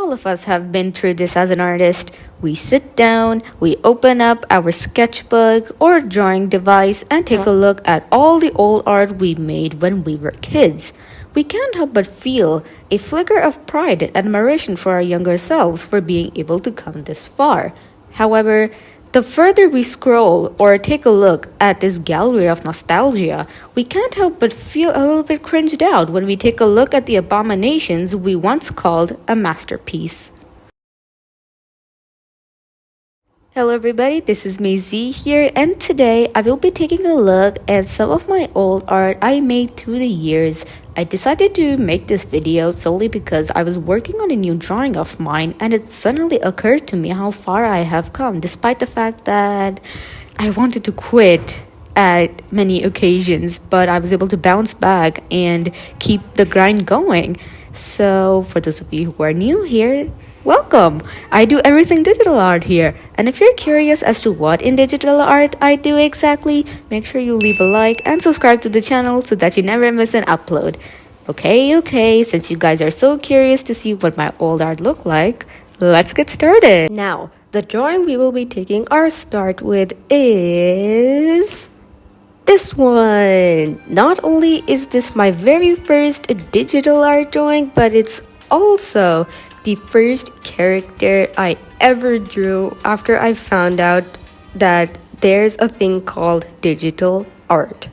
All of us have been through this as an artist. We sit down, we open up our sketchbook or drawing device and take a look at all the old art we made when we were kids. We can't help but feel a flicker of pride and admiration for our younger selves for being able to come this far. However, the further we scroll or take a look at this gallery of nostalgia, we can't help but feel a little bit cringed out when we take a look at the abominations we once called a masterpiece. Hello everybody, this is Maisie here, and today I will be taking a look at some of my old art I made through the years. I decided to make this video solely because I was working on a new drawing of mine and it suddenly occurred to me how far I have come, despite the fact that I wanted to quit at many occasions, but I was able to bounce back and keep the grind going. So for those of you who are new here, welcome! I do everything digital art here, and if you're curious as to what in digital art I do exactly, make sure you leave a like and subscribe to the channel so that you never miss an upload. Okay, since you guys are so curious to see what my old art look like, let's get started! Now, the drawing we will be taking our start with is this one. Not only is this my very first digital art drawing, but it's also the first character I ever drew after I found out that there's a thing called digital art.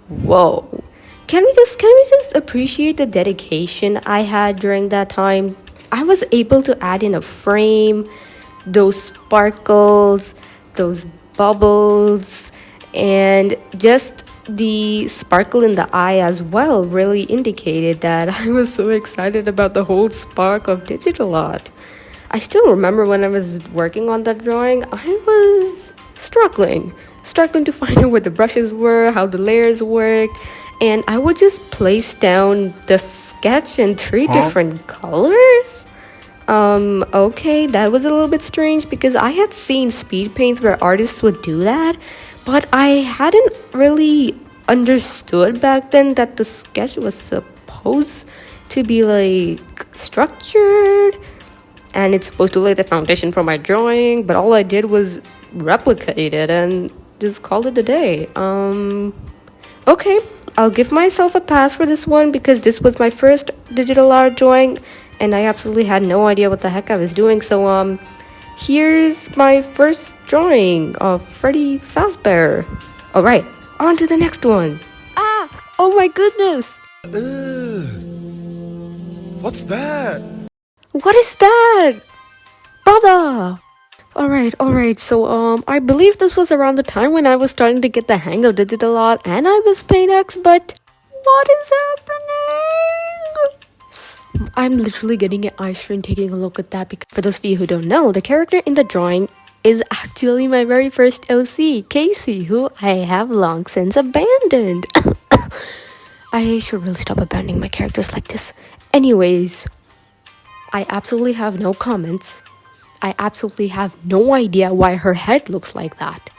Whoa. Can we just appreciate the dedication I had during that time? I was able to add in a frame, those sparkles, those bubbles, and just the sparkle in the eye as well really indicated that I was so excited about the whole spark of digital art. I still remember when I was working on that drawing, I was struggling to find out where the brushes were, how the layers worked, and I would just place down the sketch in three different colors. Okay, that was a little bit strange because I had seen speed paints where artists would do that, but I hadn't really understood back then that the sketch was supposed to be like structured and it's supposed to lay the foundation for my drawing, but all I did was replicate it and just called it a day. Okay, I'll give myself a pass for this one because this was my first digital art drawing and I absolutely had no idea what the heck I was doing. So here's my first drawing of Freddy Fazbear. Alright, on to the next one. Oh my goodness! What's that? What is that? Brother! Alright, so I believe this was around the time when I was starting to get the hang of digital art and I was PaintX, but what is happening? I'm literally getting an eye strain taking a look at that because for those of you who don't know, the character in the drawing is actually my very first OC, Casey, who I have long since abandoned. I should really stop abandoning my characters like this. Anyways, I absolutely have no comments. I absolutely have no idea why her head looks like that.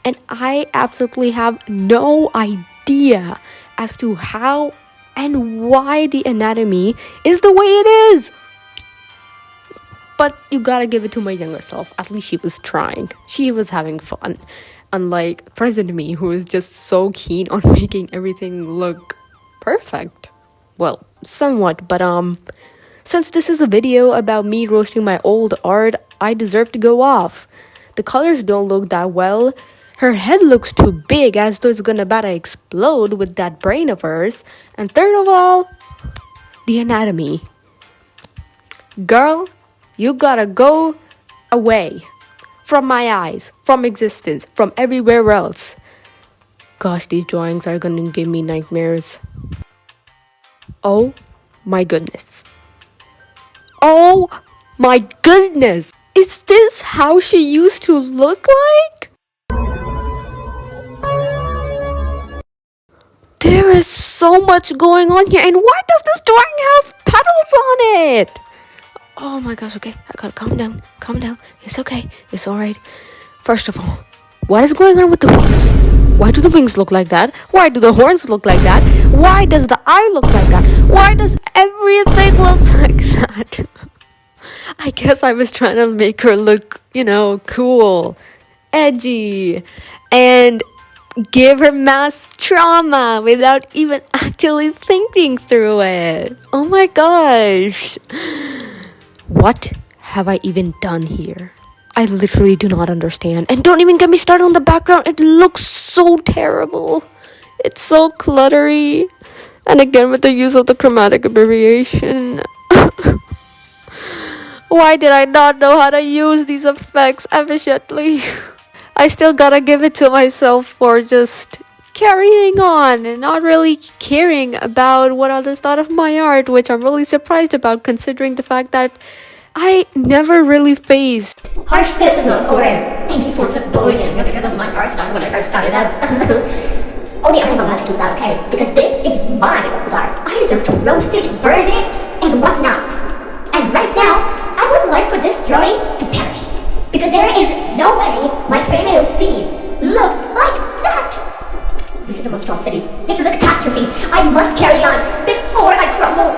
And I absolutely have no idea as to how and why the anatomy is the way it is. But you gotta give it to my younger self. At least she was trying. She was having fun. Unlike present me, who is just so keen on making everything look perfect. Well, somewhat, but since this is a video about me roasting my old art, I deserve to go off. The colors don't look that well. Her head looks too big, as though it's gonna about to explode with that brain of hers. And third of all, the anatomy. Girl, you gotta go away from my eyes, from existence, from everywhere else. Gosh, these drawings are gonna give me nightmares. Oh my goodness. Oh my goodness! Is this how she used to look like? There is so much going on here, and why does this drawing have petals on it? Oh my gosh, okay, I gotta calm down, it's okay, it's alright. First of all, what is going on with the wings? Why do the wings look like that? Why do the horns look like that? Why does the eye look like that? Why does everything look like that? I guess I was trying to make her look, cool, edgy, and give her mass trauma without even actually thinking through it. Oh my gosh. What have I even done here? I literally do not understand. And don't even get me started on the background. It looks so terrible. It's so cluttery. And again, with the use of the chromatic aberration. Why did I not know how to use these effects efficiently? I still gotta give it to myself for just carrying on and not really caring about what others thought of my art, which I'm really surprised about considering the fact that I never really faced harsh criticism or any forms of bullying because of my art style when I first started out. Only I am allowed to do that, okay? Because this is my art. I deserve to roast it, burn it, and whatnot. And right now, I would like for this drawing to perish. Because there is no way my favorite OC looked like that. This is a monstrosity. This is a catastrophe. I must carry on before I crumble.